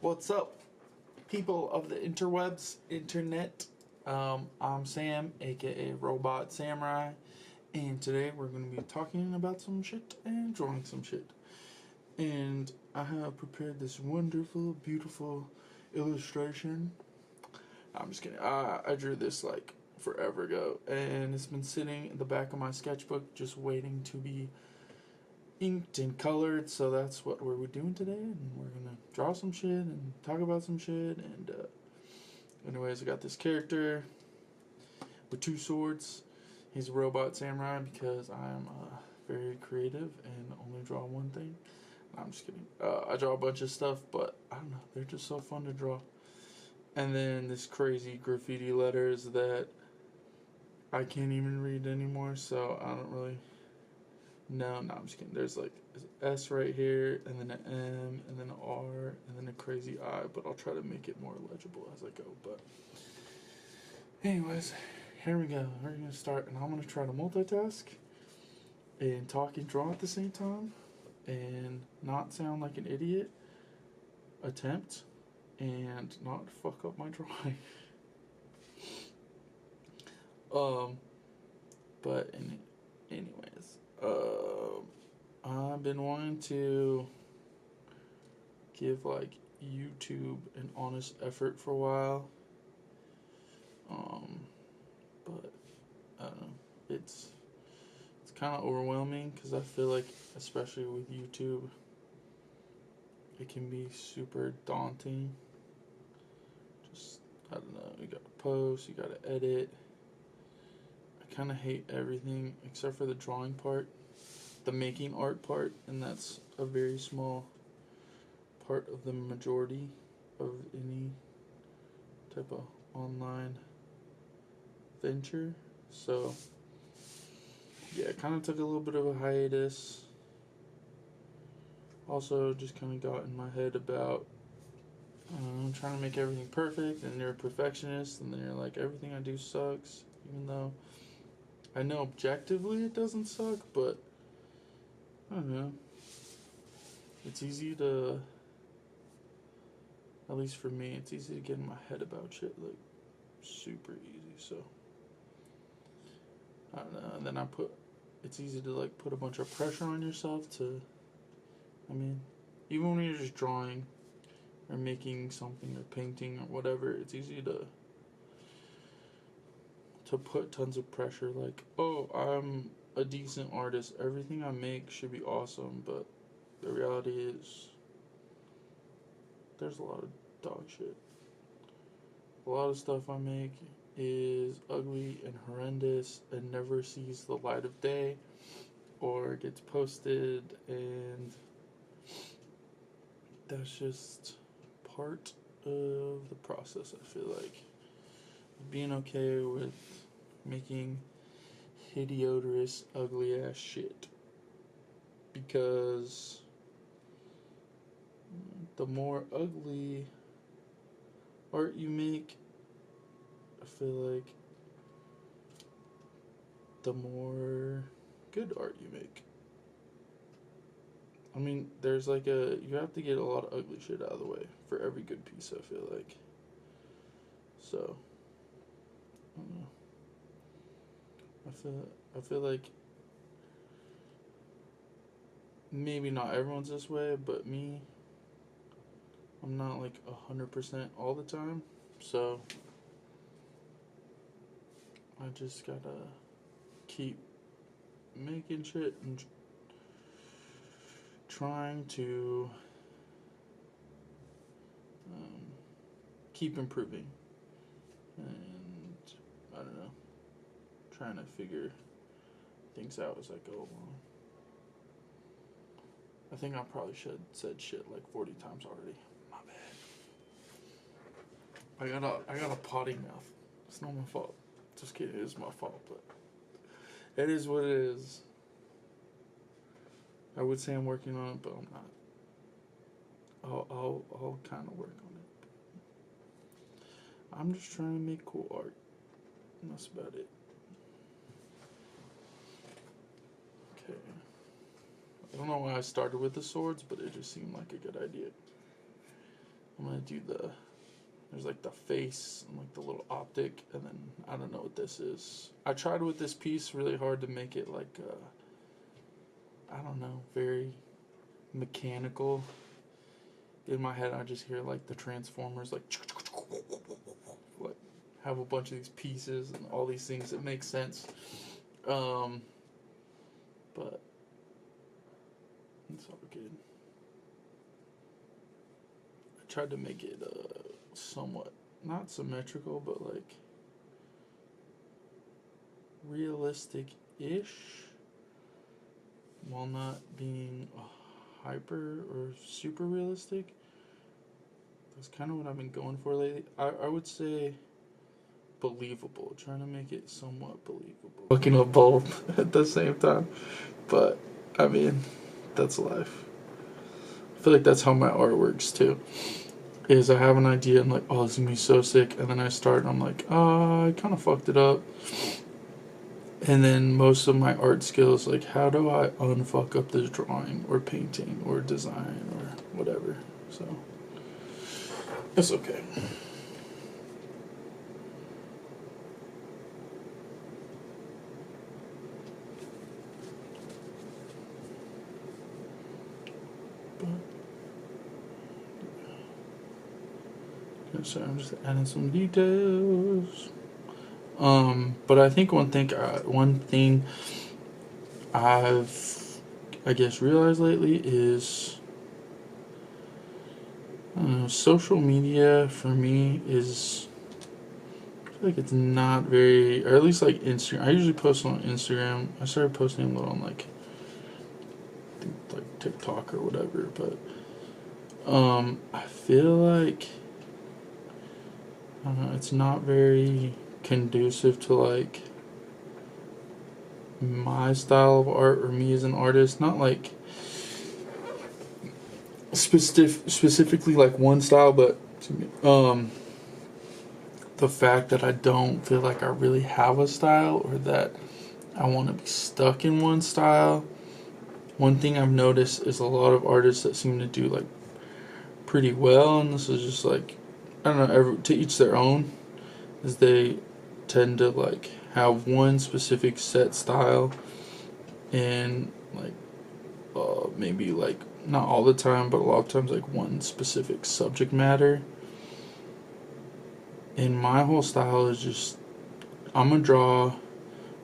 What's up, people of the interwebs, internet? I'm Sam, aka Robot Samurai, and today we're going to be talking about some shit and drawing some shit. And I have prepared this wonderful, beautiful illustration. I'm just kidding. I drew this like forever ago, and it's been sitting in the back of my sketchbook just waiting to be inked and colored. So that's what we're doing today, and we're gonna draw some shit and talk about some shit. And anyways, I got this character with two swords. He's a robot samurai because I'm very creative and only draw one thing. No, I'm just kidding. I draw a bunch of stuff, but I don't know, they're just so fun to draw. And then this crazy graffiti letters that I can't even read anymore, so I don't really. No, I'm just kidding. There's like an S right here, and then an M, and then an R, and then a crazy I, but I'll try to make it more legible as I go. But anyways, here we go. We're going to start, and I'm going to try to multitask and talk and draw at the same time and not sound like an idiot. Attempt and not fuck up my drawing. But anyways, I've been wanting to give like YouTube an honest effort for a while. But I don't know. It's kind of overwhelming because I feel like, especially with YouTube, it can be super daunting. Just, I don't know. You gotta post, you gotta edit. I kind of hate everything except for the drawing part, the making art part, and that's a very small part of the majority of any type of online venture. So yeah, it kind of took a little bit of a hiatus. Also, just kind of got in my head about trying to make everything perfect, and you're a perfectionist, and then you're like, everything I do sucks, even though I know objectively it doesn't suck. But I don't know, it's easy to, at least for me, it's easy to get in my head about shit, like super easy. So I don't know, and then it's easy to like put a bunch of pressure on yourself to, I mean, even when you're just drawing or making something or painting or whatever, it's easy to put tons of pressure, like, oh, I'm a decent artist, everything I make should be awesome. But the reality is there's a lot of dog shit. A lot of stuff I make is ugly and horrendous and never sees the light of day or gets posted, and that's just part of the process. I feel like being okay with making hideous, ugly ass shit, because the more ugly art you make, I feel like the more good art you make. I mean, there's like you have to get a lot of ugly shit out of the way for every good piece, I feel like. So, I don't know. I feel like maybe not everyone's this way, but me, I'm not like 100% all the time. So I just gotta keep making shit and trying to keep improving, and I don't know, trying to figure things out as I go along. I think I probably should have said shit like 40 times already. My bad. I got a potty mouth. It's not my fault. Just kidding, it is my fault, but it is what it is. I would say I'm working on it, but I'm not. I'll kind of work on it. I'm just trying to make cool art, and that's about it. Okay. I don't know why I started with the swords, but it just seemed like a good idea. I'm gonna do there's like the face and like the little optic, and then I don't know what this is. I tried with this piece really hard to make it like I don't know, very mechanical. In my head I just hear like the Transformers like have a bunch of these pieces and all these things that make sense. But it's all good. I tried to make it somewhat not symmetrical, but like realistic-ish, while not being hyper or super realistic. That's kind of what I've been going for lately. I would say believable, trying to make it somewhat believable. Looking at both at the same time, but I mean, that's life. I feel like that's how my art works too. Is I have an idea and like, oh, this is gonna be so sick, and then I start and I'm like, oh, I kind of fucked it up. And then most of my art skills, like, how do I unfuck up this drawing or painting or design or whatever? So it's okay. So I'm just adding some details. But I think one thing I've, I guess, realized lately is, social media for me is, I feel like it's not very, or at least like Instagram. I usually post on Instagram. I started posting a little on like TikTok or whatever, but I feel like, I don't know, it's not very conducive to like my style of art or me as an artist. Not like specifically like one style, but the fact that I don't feel like I really have a style, or that I want to be stuck in one style. One thing I've noticed is a lot of artists that seem to do like pretty well, and this is just like, I don't know, to each their own, is they tend to like have one specific set style, and like maybe like not all the time, but a lot of times like one specific subject matter. And my whole style is just, I'm gonna draw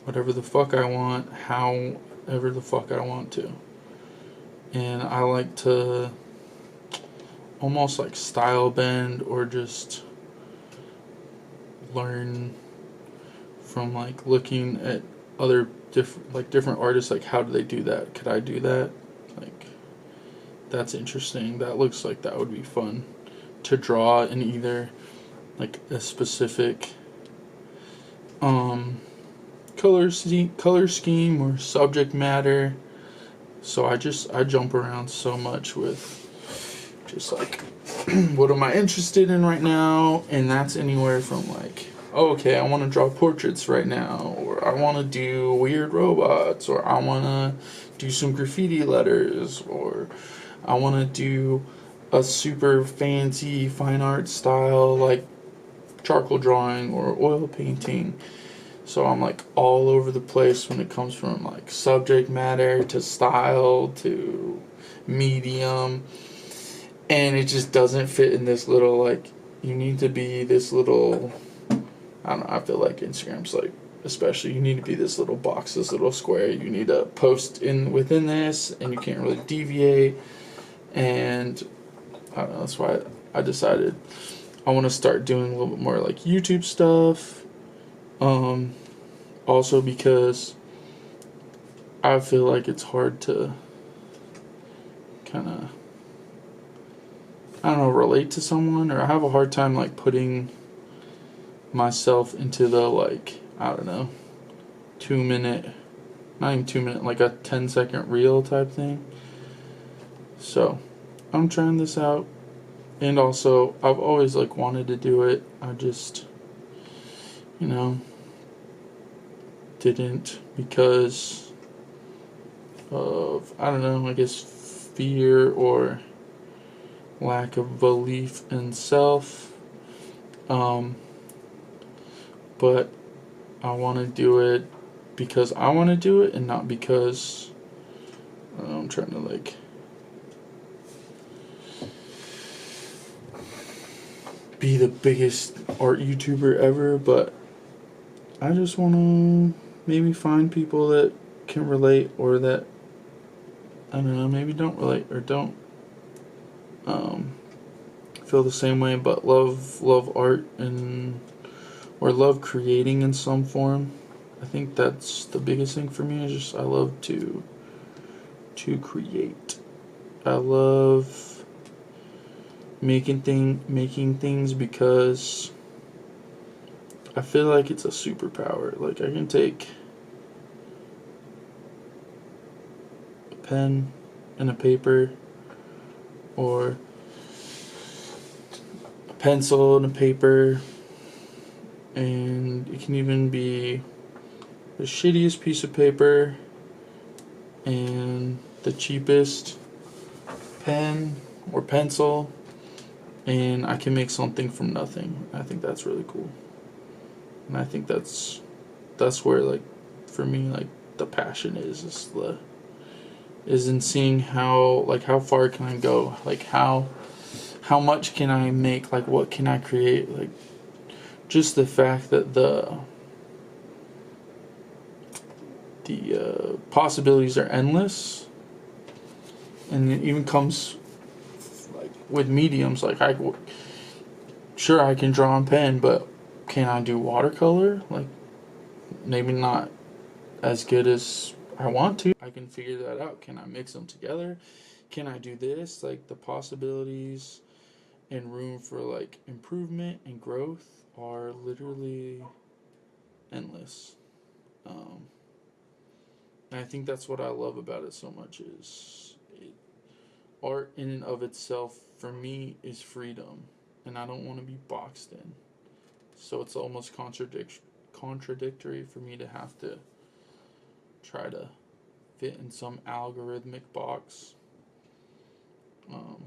whatever the fuck I want, however the fuck I want to. And I like to almost like style bend, or just learn from like looking at other different artists, like how do they do that? Could I do that? Like, that's interesting. That looks like that would be fun to draw in either like a specific color scheme or subject matter. So I jump around so much with just like what am I interested in right now, and that's anywhere from like, oh, okay, I want to draw portraits right now, or I want to do weird robots, or I want to do some graffiti letters, or I want to do a super fancy fine art style like charcoal drawing or oil painting. So I'm like all over the place when it comes from like subject matter to style to medium, and it just doesn't fit in this little like, you need to be this little, I don't know, I feel like Instagram's like, especially, you need to be this little box, this little square. You need to post in within this, and you can't really deviate. And I don't know, that's why I decided I want to start doing a little bit more like YouTube stuff. Also because I feel like it's hard to kind of, I don't know, relate to someone, or I have a hard time like putting myself into the like, I don't know, 2 minute, not even 2 minute, like a 10-second reel type thing. So I'm trying this out, and also I've always like wanted to do it. I just, didn't, because of, I don't know, I guess fear, or lack of belief in self. But I want to do it because I want to do it and not because I'm trying to like be the biggest art YouTuber ever, but I just want to maybe find people that can relate or that, I don't know, maybe don't relate or don't feel the same way but love art and or love creating in some form. I think that's the biggest thing for me is just I love to create. I love making things because I feel like it's a superpower. Like I can take a pen and a paper or a pencil and a paper, and it can even be the shittiest piece of paper and the cheapest pen or pencil, and I can make something from nothing. I think that's really cool, and I think that's where like for me like the passion is in seeing how far can I go, like how much can I make, like what can I create, like just the fact that the possibilities are endless, and it even comes like with mediums. Like sure I can draw on pen, but can I do watercolor? Like maybe not as good as I want to. I can figure that out. Can I mix them together? Can I do this? Like the possibilities and room for like improvement and growth are literally endless. Um, and I think that's what I love about it so much is art in and of itself for me is freedom, and I don't want to be boxed in. So it's almost contradictory for me to have to try to fit in some algorithmic box. Um,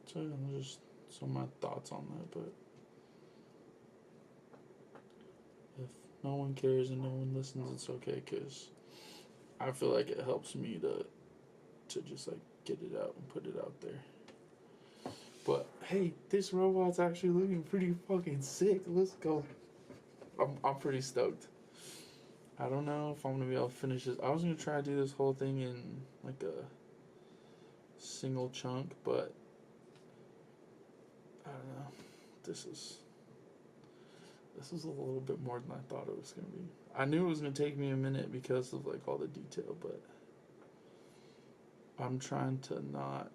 so yeah, just some of my thoughts on that. But if no one cares and no one listens, it's okay because I feel like it helps me to just like get it out and put it out there. But hey, this robot's actually looking pretty fucking sick. Let's go. I'm pretty stoked. I don't know if I'm gonna be able to finish this. I was gonna try to do this whole thing in like a single chunk, but I don't know. This is a little bit more than I thought it was gonna be. I knew it was gonna take me a minute because of like all the detail, but I'm trying to not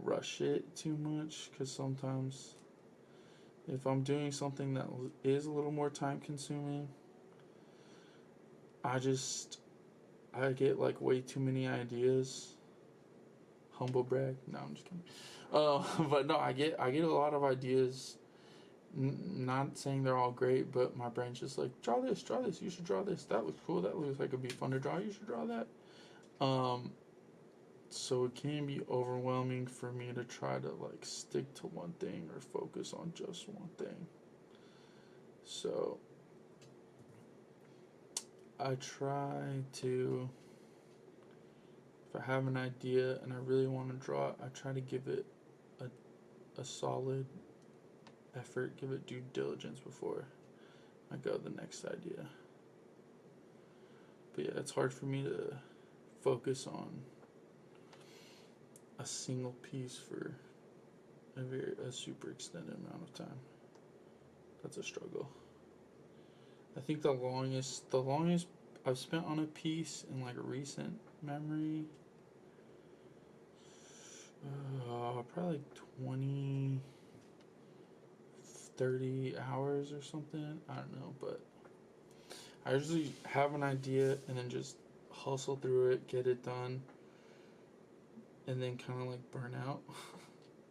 rush it too much because sometimes if I'm doing something that is a little more time consuming, I get like way too many ideas. Humble brag. No, I'm just kidding. But no, I get a lot of ideas. Not saying they're all great, but my brain's just like draw this. You should draw this. That looks cool. That looks like it'd be fun to draw. You should draw that. So it can be overwhelming for me to try to like stick to one thing or focus on just one thing. So I try to, if I have an idea and I really want to draw it, I try to give it a solid effort, give it due diligence before I go to the next idea. But yeah, it's hard for me to focus on a single piece for a super extended amount of time. That's a struggle. I think the longest I've spent on a piece in like recent memory, probably like 20, 30 hours or something. I don't know, but I usually have an idea and then just hustle through it, get it done, and then kind of like burn out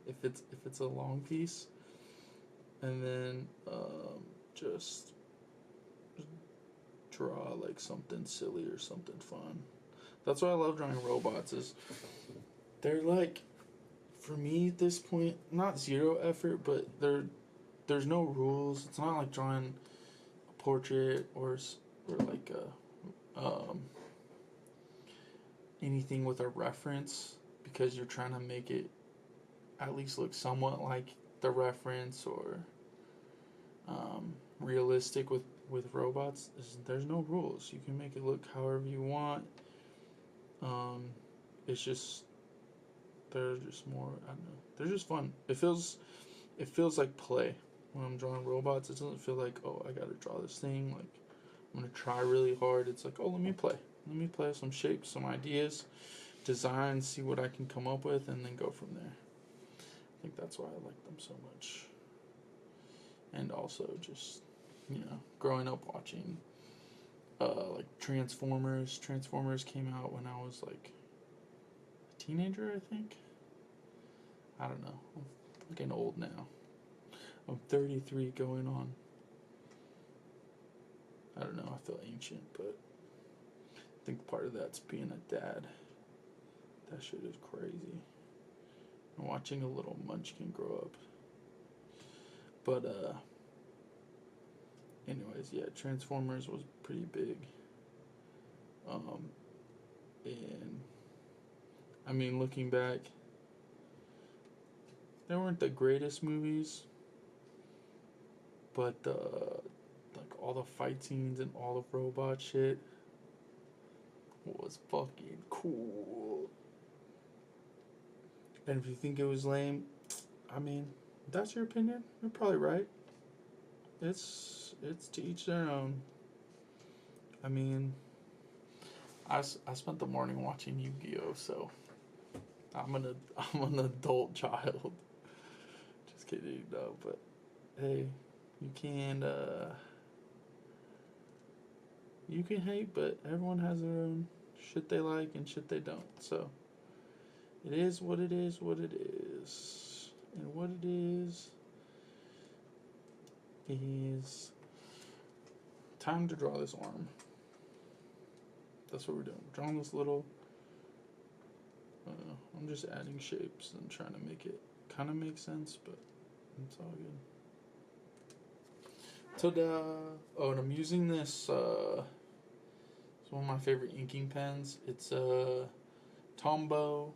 if it's a long piece, and then just draw like something silly or something fun. That's why I love drawing robots. Is they're like, for me at this point, not zero effort, but there's no rules. It's not like drawing a portrait or like anything with a reference, because you're trying to make it at least look somewhat like the reference, or realistic with robots. There's no rules. You can make it look however you want. It's just, they're just more, I don't know, they're just fun. It feels like play when I'm drawing robots. It doesn't feel like, oh, I gotta draw this thing, like I'm gonna try really hard. It's like, oh, let me play with some shapes, some ideas, designs, see what I can come up with, and then go from there. I think that's why I like them so much. And also just, growing up watching like Transformers. Transformers came out when I was like a teenager, I think. I don't know. I'm getting old now. I'm 33 going on. I don't know, I feel ancient, but I think part of that's being a dad. That shit is crazy. And watching a little munchkin grow up. But anyways, yeah, Transformers was pretty big. And I mean, looking back, they weren't the greatest movies, but like all the fight scenes and all the robot shit was fucking cool. And if you think it was lame, I mean, that's your opinion. You're probably right. It's to each their own. I mean, I spent the morning watching Yu-Gi-Oh, so I'm an adult child. Just kidding, no. But hey, you can hate, but everyone has their own shit they like and shit they don't. So it is what it is, and what it is time to draw this arm. That's what we're doing. We're drawing this little. I'm just adding shapes and trying to make it kind of make sense, but it's all good. Ta-da! Oh, and I'm using this. It's one of my favorite inking pens. It's a Tombow.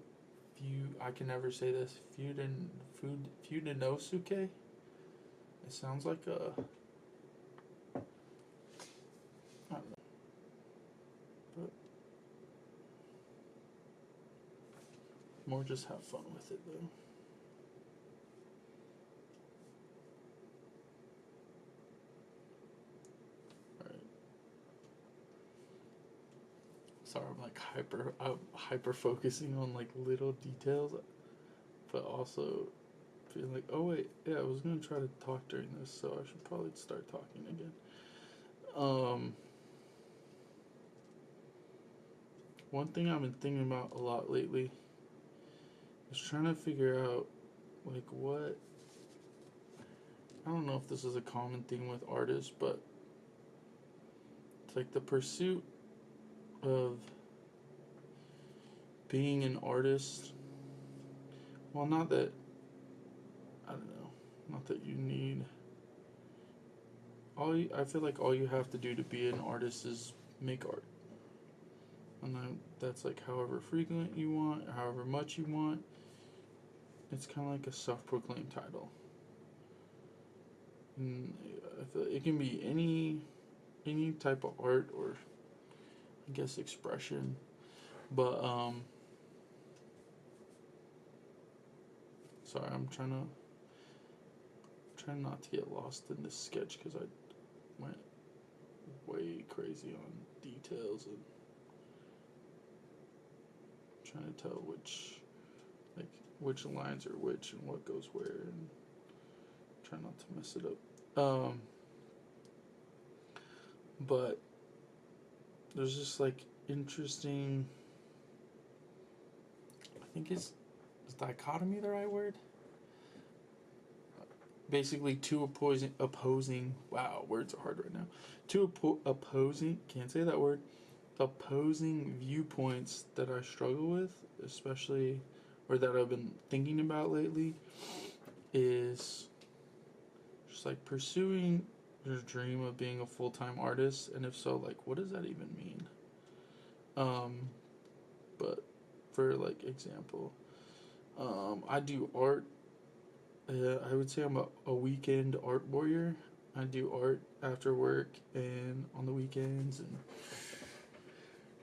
I can never say this. Fudenosuke. It sounds like a. I don't know. But more just have fun with it though. Alright. Sorry, I'm hyper focusing on like little details, but also feeling like, oh wait, yeah, I was gonna try to talk during this, so I should probably start talking again. One thing I've been thinking about a lot lately is trying to figure out, like, what. I don't know if this is a common thing with artists, but it's like the pursuit of being an artist. Well, not that. I don't know. Not that you need. I feel like all you have to do to be an artist is make art. And that's like however frequent you want, however much you want. It's kind of like a self-proclaimed title. And I feel like it can be any type of art, or I guess expression. But sorry, I'm trying not to get lost in this sketch because I went way crazy on details and trying to tell which lines are which and what goes where, and try not to mess it up. But there's just like interesting. I think is dichotomy the right word? Basically, two opposing. Wow, words are hard right now. Two opposing. Can't say that word. opposing viewpoints that I struggle with, especially, or that I've been thinking about lately, is just like pursuing your dream of being a full-time artist, and if so, like, what does that even mean? But for like example, I do art. I would say I'm a weekend art warrior. I do art after work and on the weekends, and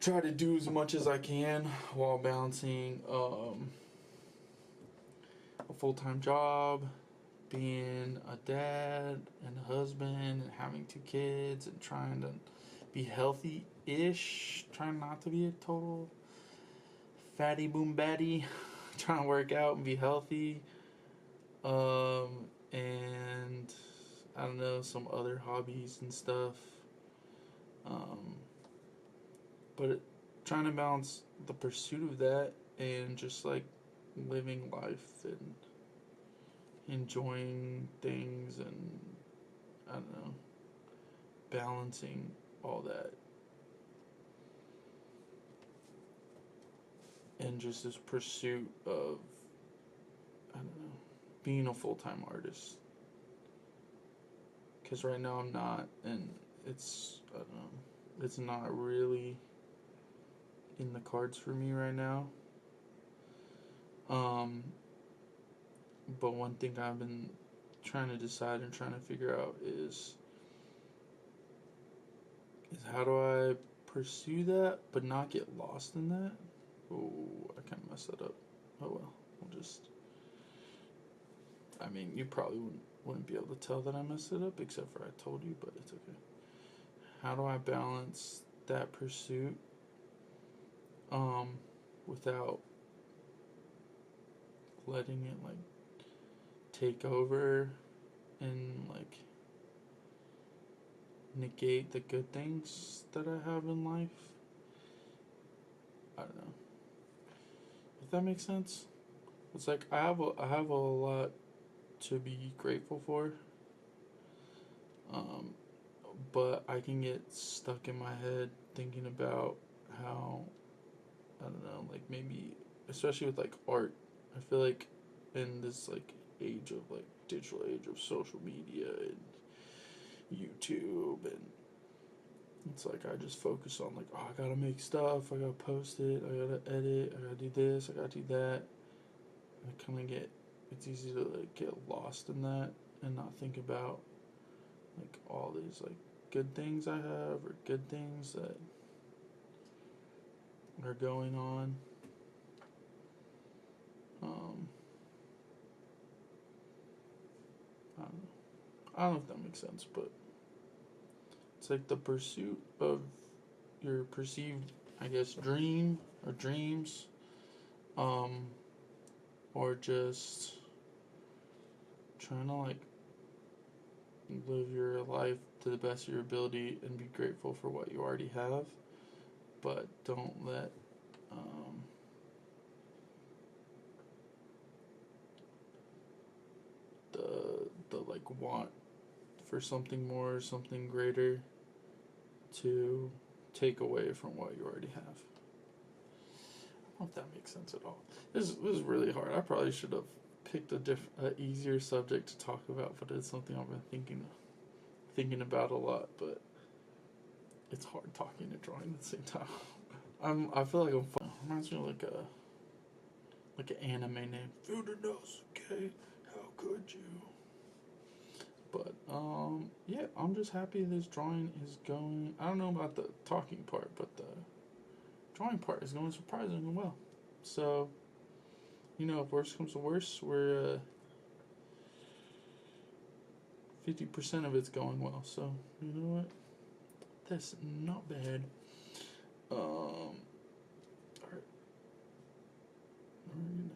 try to do as much as I can while balancing a full-time job, being a dad and a husband, and having 2 kids, and trying to be healthy-ish, trying not to be a total fatty boom batty, trying to work out and be healthy, and I don't know, some other hobbies and stuff, but trying to balance the pursuit of that and just like living life and enjoying things, and I don't know, balancing all that, and just this pursuit of, I don't know, being a full-time artist. Because right now I'm not, and it's, I don't know, it's not really in the cards for me right now. But one thing I've been trying to decide and trying to figure out is how do I pursue that but not get lost in that? Oh, I kind of messed that up. Oh well, we'll just. I mean, you probably wouldn't be able to tell that I messed it up, except for I told you, but it's okay. How do I balance that pursuit without letting it like take over and like negate the good things that I have in life? I don't know if that makes sense. It's like I have a lot to be grateful for, but I can get stuck in my head thinking about how, I don't know, like maybe especially with like art, I feel like in this like age of like digital age of social media and YouTube, and it's like I just focus on like, oh, I gotta make stuff, I gotta post it, I gotta edit, I gotta do this, I gotta do that. I kind of get, it's easy to like get lost in that and not think about like all these like good things I have or good things that are going on. I don't know. I don't know if that makes sense, but it's like the pursuit of your perceived, I guess, dream or dreams, or just trying to like live your life to the best of your ability and be grateful for what you already have, but don't let the like want for something more, something greater, to take away from what you already have. I don't know if that makes sense at all. This is really hard. I probably should have picked a easier subject to talk about, but it's something I've been thinking about a lot. But it's hard talking and drawing at the same time. I feel like I'm fun. Reminds me of like an anime name. Furunosuke, how could you? But yeah, I'm just happy this drawing is going. I don't know about the talking part, but the drawing part is going surprisingly well. So, if worse comes to worse, we're 50% of it's going well. So, you know what? That's not bad. Alright. We're gonna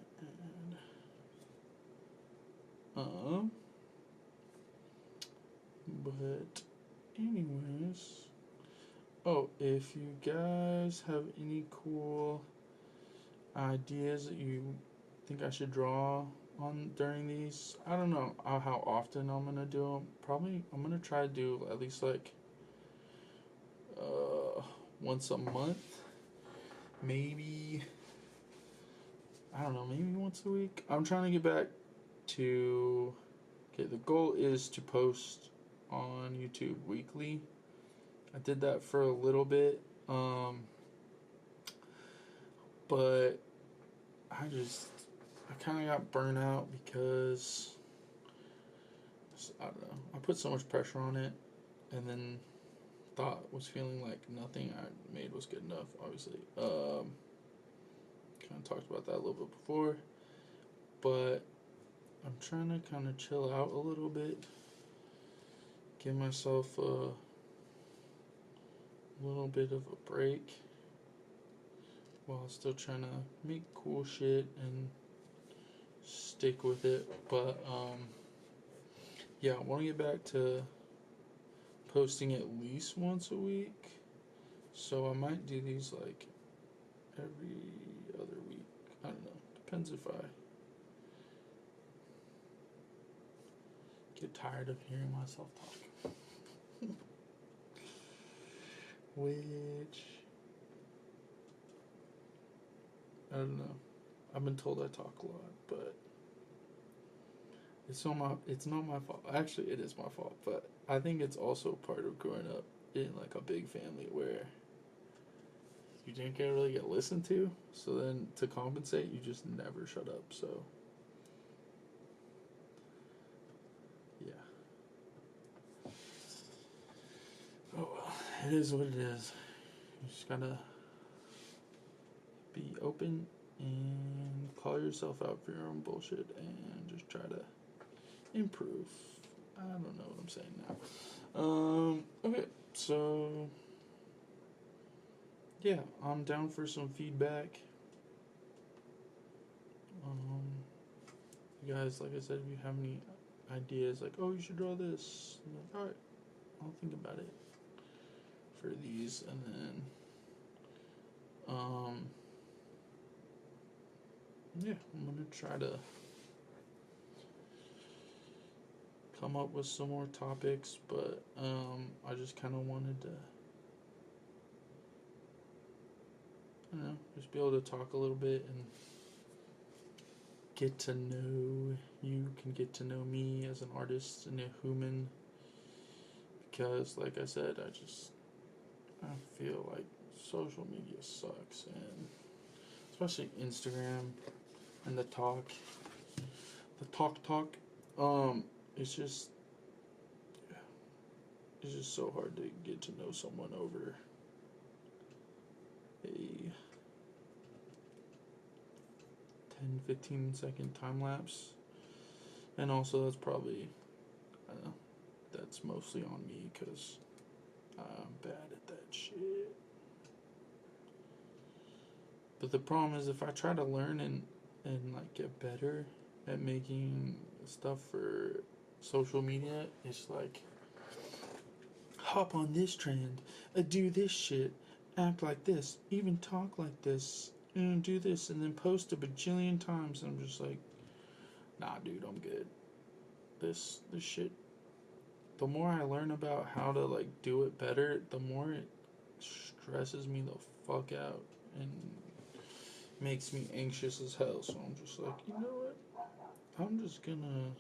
add. But, anyways. Oh, if you guys have any cool ideas that you think I should draw on during these, I don't know how often I'm gonna do them. Probably I'm gonna try to do at least like once a month. Maybe, I don't know, maybe once a week. I'm trying to get back to, okay, the goal is to post on YouTube weekly. I did that for a little bit, but I kind of got burnt out because, I don't know, I put so much pressure on it, and then was feeling like nothing I made was good enough, obviously. Kind of talked about that a little bit before, but I'm trying to kind of chill out a little bit, give myself a little bit of a break while still trying to make cool shit and stick with it. But yeah, I want to get back to posting at least once a week, so I might do these like every other week. I don't know, depends if I get tired of hearing myself talk. Which, I don't know, I've been told I talk a lot, but it's not my fault. Actually, it is my fault, but I think it's also part of growing up in like a big family where you didn't really get listened to, so then to compensate you just never shut up. So yeah, oh well, it is what it is. You just gotta be open and call yourself out for your own bullshit and just try to improve. I don't know what I'm saying now. Okay, so yeah, I'm down for some feedback. You guys, like I said, if you have any ideas, like, oh, you should draw this, I'm like, all right, I'll think about it for these, and then, yeah, I'm gonna try to come up with some more topics, but I just kind of wanted to, I don't know, just be able to talk a little bit and get to know you, can get to know me as an artist and a human, because like I said, I feel like social media sucks, and especially Instagram and the talk it's just so hard to get to know someone over a 10-15 second time lapse. And also that's probably, I don't know, that's mostly on me because I'm bad at that shit. But the problem is, if I try to learn and like get better at making stuff for social media, it's like, hop on this trend, do this shit, act like this, even talk like this, and do this, and then post a bajillion times. And I'm just like, nah, dude, I'm good. This shit. The more I learn about how to like do it better, the more it stresses me the fuck out and makes me anxious as hell. So I'm just like, you know what? I'm just gonna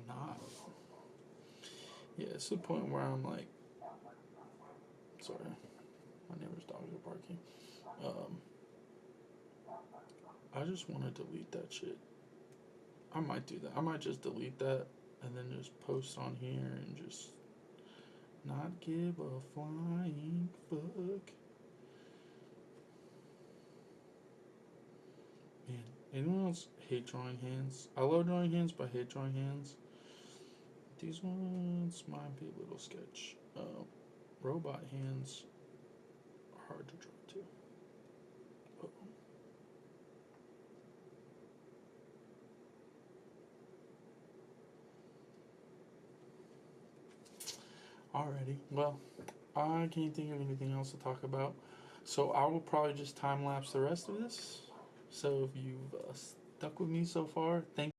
not. Yeah, it's the point where I'm like, sorry, my neighbor's dogs are barking. I just want to delete that shit. I might do that. I might just delete that and then just post on here and just not give a flying fuck. Man, anyone else hate drawing hands? I love drawing hands, but I hate drawing hands. These ones might be a little sketch. Robot hands are hard to draw too. Alrighty, well, I can't think of anything else to talk about, so I will probably just time lapse the rest of this. So if you've stuck with me so far, thank